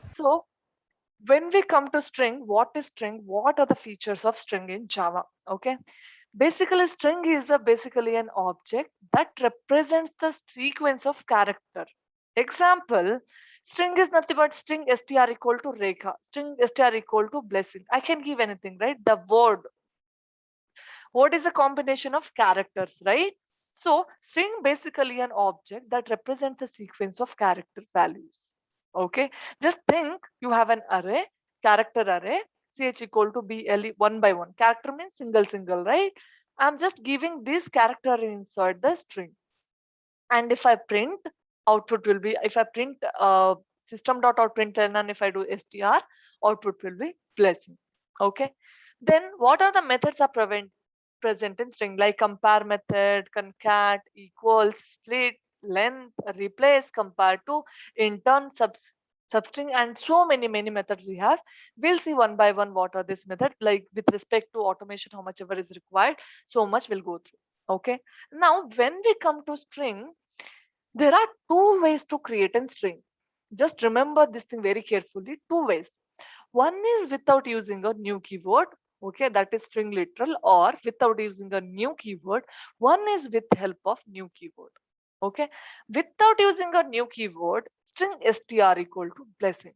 So when we come to string, what is string? What are the features of string in Java? Okay. Basically, string is basically an object that represents the sequence of character. Example, string is nothing but string str equal to Rekha, string str equal to blessing. I can give anything, right? The word is a combination of characters, right? So string basically an object that represents a sequence of character values. Okay, just think you have an array, character array, ch equal to ble one by one. Character means single single, right? I'm just giving this character inside the string, and if I print, output will be, if I print system dot out println, and if I do str, output will be blessing. Okay, then what are the methods are present in string, like compare method, concat, equals, split, length, replace, compare to, intern, substring, and so many methods we have. We'll see one by one what are this method, like with respect to automation, how much ever is required, so much we'll go through. Okay, now when we come to string, there are two ways to create a string. Just remember this thing very carefully. Two ways. One is without using a new keyword. Okay, that is string literal, or without using a new keyword. One is with help of new keyword. Okay, without using a new keyword, string str equal to blessing.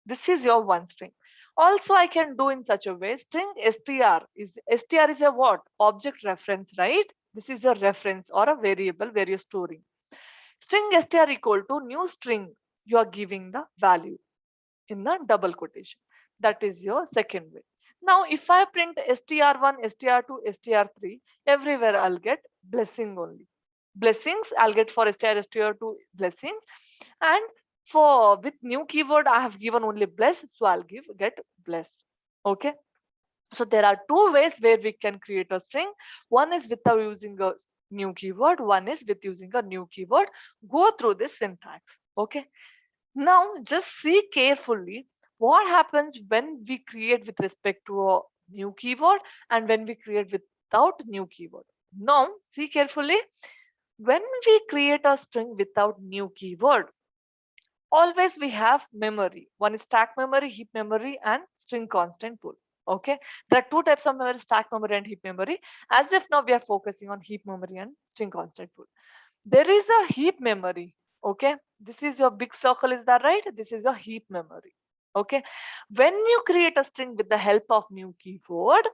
This is your one string. Also, I can do in such a way. String str is a what? Object reference, right? This is your reference or a variable where you're storing. String str equal to new string. You are giving the value in the double quotation. That is your second way. Now, if I print str1, str2, str3, everywhere I'll get blessing only. Blessings I'll get for str2 blessings, and for with new keyword I have given only bless, so I'll get bless. Okay. So there are two ways where we can create a string. One is without using a new keyword. One is with using a new keyword. Go through this syntax. Okay. Now just see carefully what happens when we create with respect to a new keyword and when we create without new keyword. Now see carefully. When we create a string without new keyword, always we have memory. One is stack memory, heap memory, and string constant pool. Okay, there are two types of memory: stack memory and heap memory. As if now we are focusing on heap memory and string constant pool. There is a heap memory. Okay, this is your big circle, is that right? This is your heap memory. Okay, when you create a string with the help of new keyword,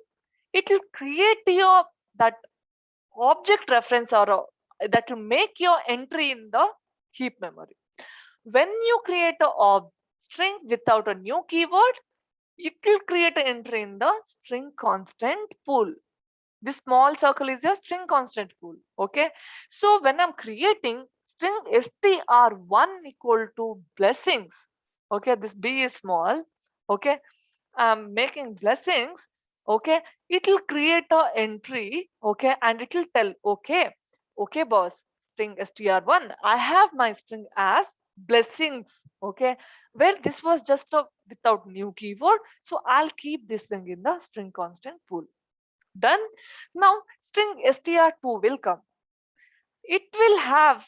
it will create your that object reference, or that will make your entry in the heap memory. When you create a string without a new keyword, it will create an entry in the string constant pool. This small circle is your string constant pool. Okay, so when I'm creating string str1 equal to blessings, okay, this b is small. Okay, I'm making blessings. Okay, it will create a entry. Okay, and it will tell, okay boss, string str1, I have my string as blessings. Okay, where this was just a without new keyword, so I'll keep this thing in the string constant pool. Done. Now string str2 will come. It will have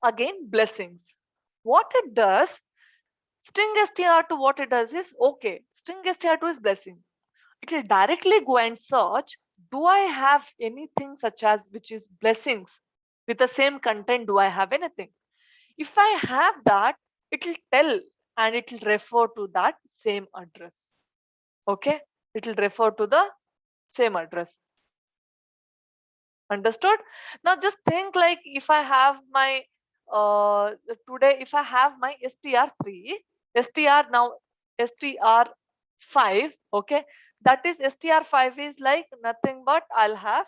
again blessings. What it does, string str2, what it does is, okay, string str2 is blessing. It will directly go and search, do I have anything such as which is blessings with the same content? Do I have anything? If I have that, it will tell, and it will refer to that same address. Okay, it will refer to the same address. Understood? Now just think, like if I have my today, if I have my str3, str now str5. Okay, that is str5 is like nothing but I'll have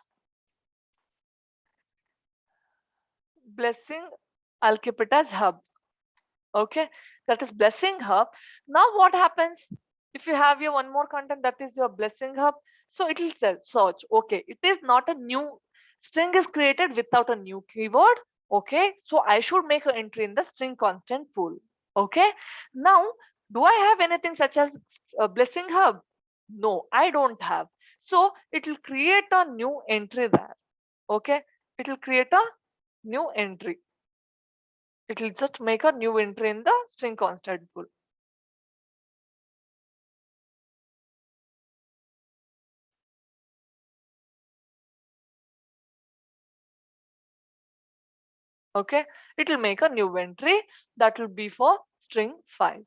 blessing, I'll keep it as hub. Okay, that is blessing hub. Now what happens if you have your one more content, that is your blessing hub? So it will search. Okay, it is not a new string is created without a new keyword. Okay, so I should make an entry in the string constant pool. Okay, now do I have anything such as a blessing hub? No, I don't have. So it will create a new entry there. Okay, it will create a new entry. It will just make a new entry in the string constant pool. Okay, it will make a new entry that will be for string 5.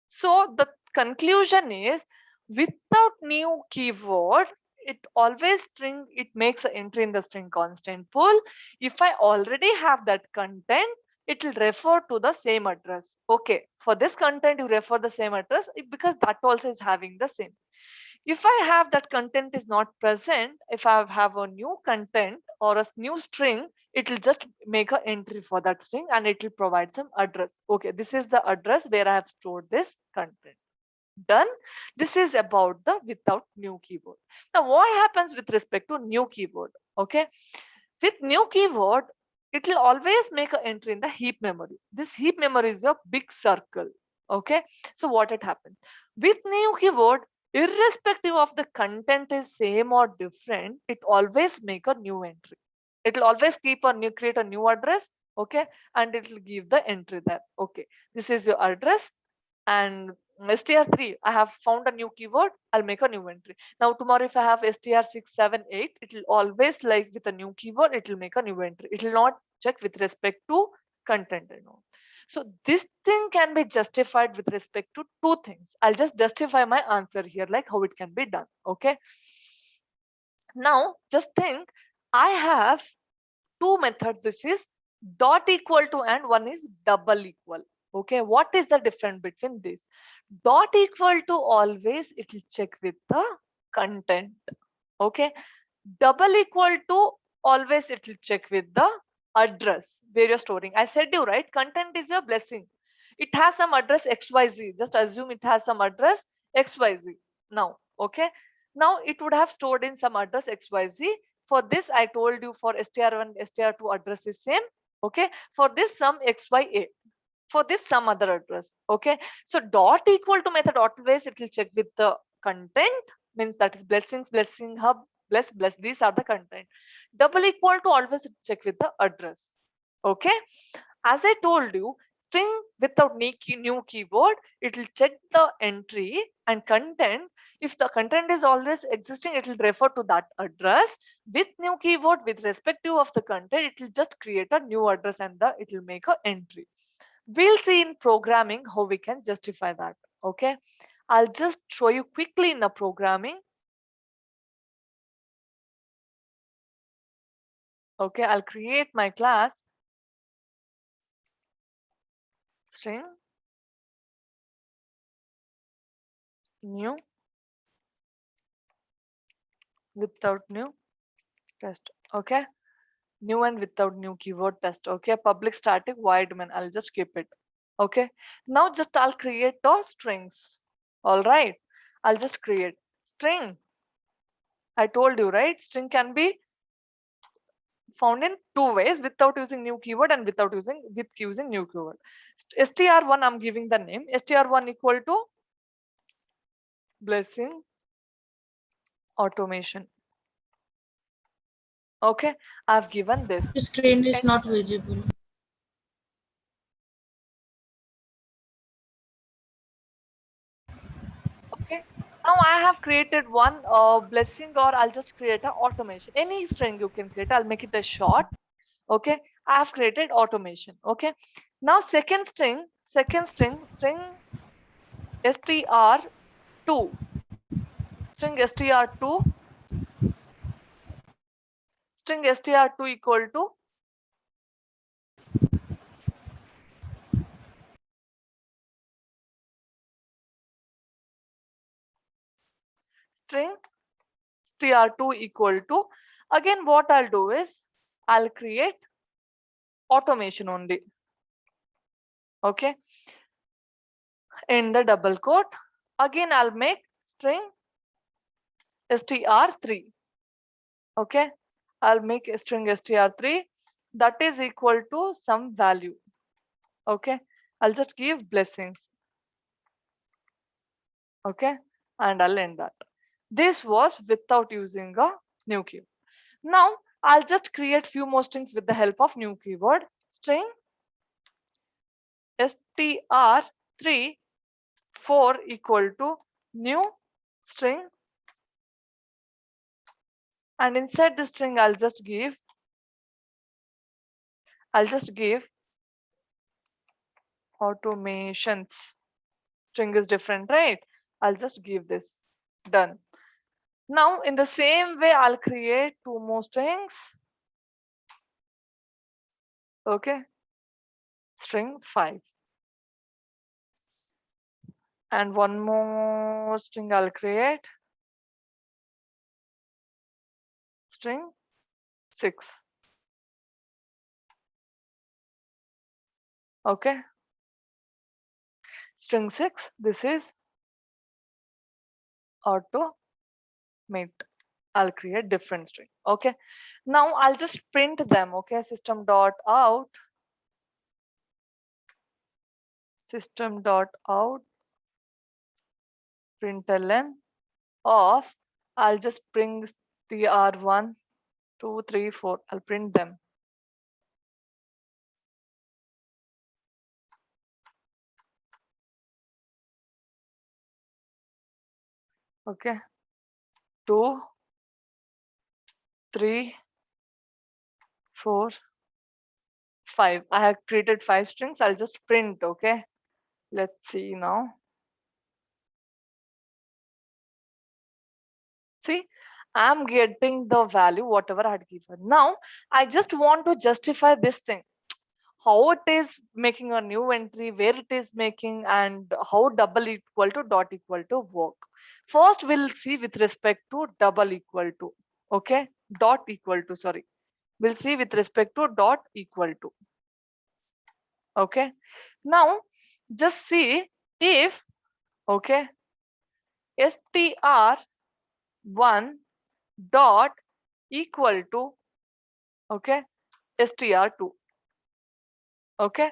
So the conclusion is, without new keyword, it makes an entry in the string constant pool. If I already have that content, it will refer to the same address. Okay, for this content you refer the same address because that also is having the same. If I have that content is not present, if I have a new content or a new string, it will just make an entry for that string and it will provide some address. Okay, this is the address where I have stored this content. Done. This is about the without new keyword. Now what happens with respect to new keyword? Okay, with new keyword, it will always make an entry in the heap memory. This heap memory is a big circle. Okay, so what it happens with new keyword, irrespective of the content is same or different, it always make a new entry. It will always create a new address. Okay, and it will give the entry there. Okay, this is your address, and str3, I have found a new keyword, I'll make a new entry. Now tomorrow if I have str678, it will always, like with a new keyword, it will make a new entry. It will not check with respect to content and all. So this thing can be justified with respect to two things. I'll just justify my answer here, like how it can be done. Okay, now just think, I have two methods. This is dot equal to and one is double equal. Okay, what is the difference between this? Dot equal to, always it will check with the content. Okay, double equal to, always it will check with the address where you're storing. I said you right, content is your blessing. It has some address xyz. Just assume it has some address xyz. Now, okay, now it would have stored in some address xyz. For this I told you, for str1 str2 address is same. Okay, for this some xya, for this some other address. Okay, so dot equal to method, always it will check with the content, means that is blessings, blessing hub, bless, these are the content. Double equal to, always it check with the address. Okay, as I told you, string without new keyword, it will check the entry and content. If the content is always existing, it will refer to that address. With new keyword, with respective of the content, it will just create a new address and it will make a entry. We'll see in programming how we can justify that. Okay, I'll just show you quickly in the programming. Okay, I'll create my class string new without new test. Okay, new and without new keyword test. Okay, public static void main, I'll just keep it. Okay, now just I'll create those strings. All right, I'll just create string. I told you, right, string can be found in two ways, without using new keyword and without using new keyword. str1, I'm giving the name str1 equal to blessing automation. Okay, I've given this. Your screen is And not visible. okay, now I have created one blessing, or I'll just create an automation. Any string you can create, I'll make it a short. Okay, I have created automation. Okay, now string str2, string str2, string str2 equal to string str2 equal to, again what I'll do is I'll create automation only. Okay, in the double quote, again I'll make string str3. Okay, I'll make a string str3 that is equal to some value. Okay, I'll just give blessings. Okay, and I'll end that. This was without using a new keyword. Now I'll just create few more strings with the help of new keyword. String str3 4 equal to new string And inside the string, I'll just give automations. String is different, right? I'll just give this. Done. Now, in the same way, I'll create two more strings. Okay. String 5. And one more string I'll create. String 6. Okay. String 6. This is automate. I'll create different string. Okay. Now I'll just print them. Okay. System dot out println of, I'll just bring tr1 2 3 4. I'll print them. Okay. 2 3 4 5. I have created 5 strings. I'll just print. Okay. Let's see now. See, I'm getting the value whatever I had given. Now I just want to justify this thing, how it is making a new entry, where it is making, and how double equal to dot equal to work. First, we'll see with respect to double equal to. Okay, dot equal to, sorry. We'll see with respect to dot equal to. Okay, now just see if, okay, str1 dot equal to, okay, str2. Okay,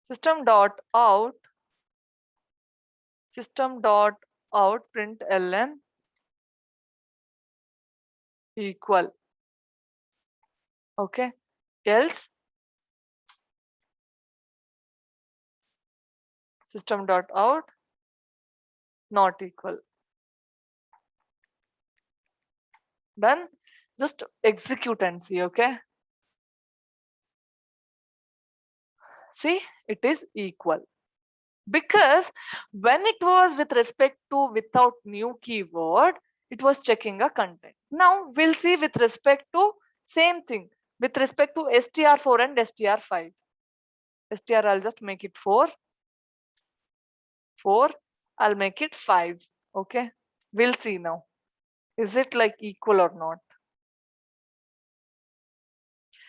system dot out println equal. Okay, else system dot out not equal. Then just execute and see. Okay, see, it is equal, because when it was with respect to without new keyword, it was checking a content. Now we'll see with respect to same thing with respect to str4 and str5. Str, I'll just make it 4, I'll make it 5. Okay, we'll see now, is it like equal or not.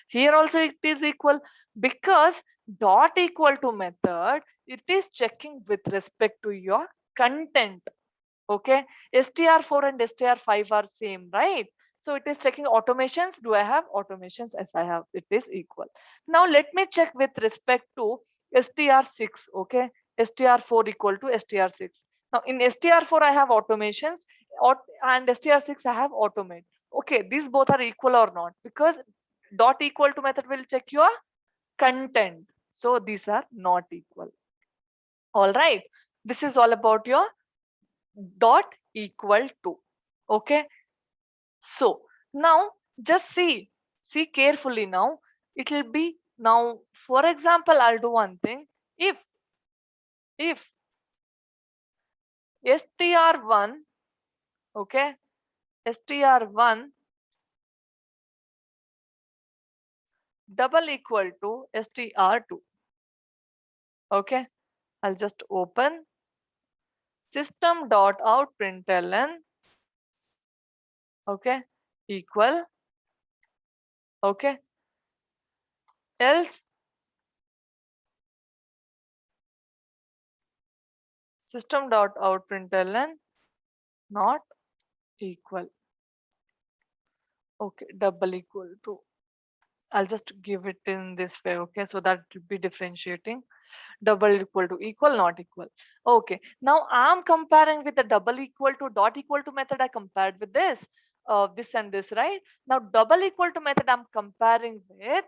Here also it is equal, because dot equal to method, it is checking with respect to your content. Okay, str4 and str5 are same, right? So it is checking automations. Do I have automations? Yes, I have. It is equal. Now let me check with respect to str6. Okay, str4 equal to str6. Now in str4 I have automations, and str6 I have automate. Okay, these both are equal or not, because dot equal to method will check your content. So these are not equal. All right, this is all about your dot equal to. Okay, so now just see carefully. Now it will be, now for example, I'll do one thing. If str1, okay, str1 double equal to str2. Okay, I'll just open system dot out println, okay, equal. Okay, else system dot out println not equal. Okay, double equal to, I'll just give it in this way. Okay, so that will be differentiating. Double equal to equal, not equal. Okay, now I'm comparing with the double equal to dot equal to method. I compared with this and this, right? Now double equal to method I'm comparing with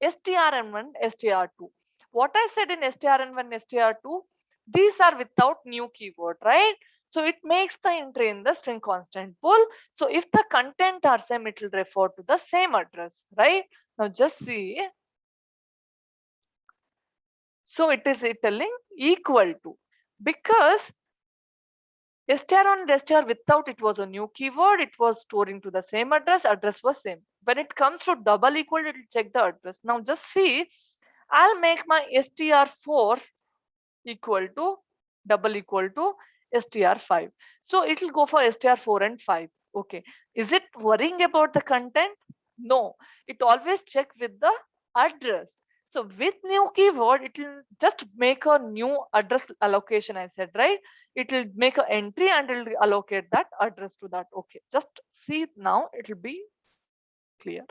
strn1 str2. What I said in strn1 str2, these are without new keyword, right? So it makes the entry in the string constant pool. So if the content are same, it will refer to the same address, right? Now just see. So it is telling equal to, because str on str without it was a new keyword, it was storing to the same address was same. When it comes to double equal, it will check the address. Now just see, I'll make my str4 equal to double equal to str5. So it will go for str4 and 5. Okay. Is it worrying about the content? No. It always check with the address. So with new keyword, it will just make a new address allocation, I said, right? It will make an entry and it will allocate that address to that. Okay. Just see now, it will be clear.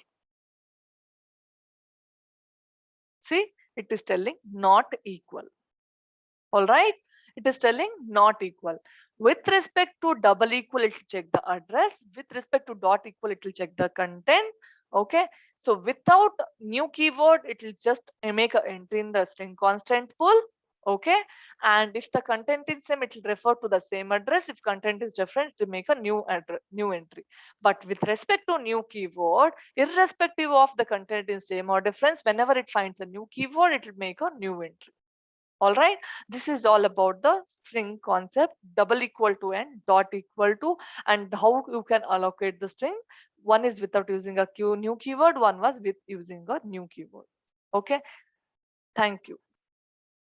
See, it is telling not equal. All right, it is telling not equal. With respect to double equal, it will check the address. With respect to dot equal, it will check the content. Okay, so without new keyword, it will just make an entry in the string constant pool. Okay, and if the content is same, it will refer to the same address. If content is different, to make a new address, new entry. But with respect to new keyword, irrespective of the content is same or difference, whenever it finds a new keyword, it will make a new entry. All right, this is all about the string concept, double equal to and dot equal to, and how you can allocate the string. One is without using a new keyword, one was with using a new keyword. Okay, thank you.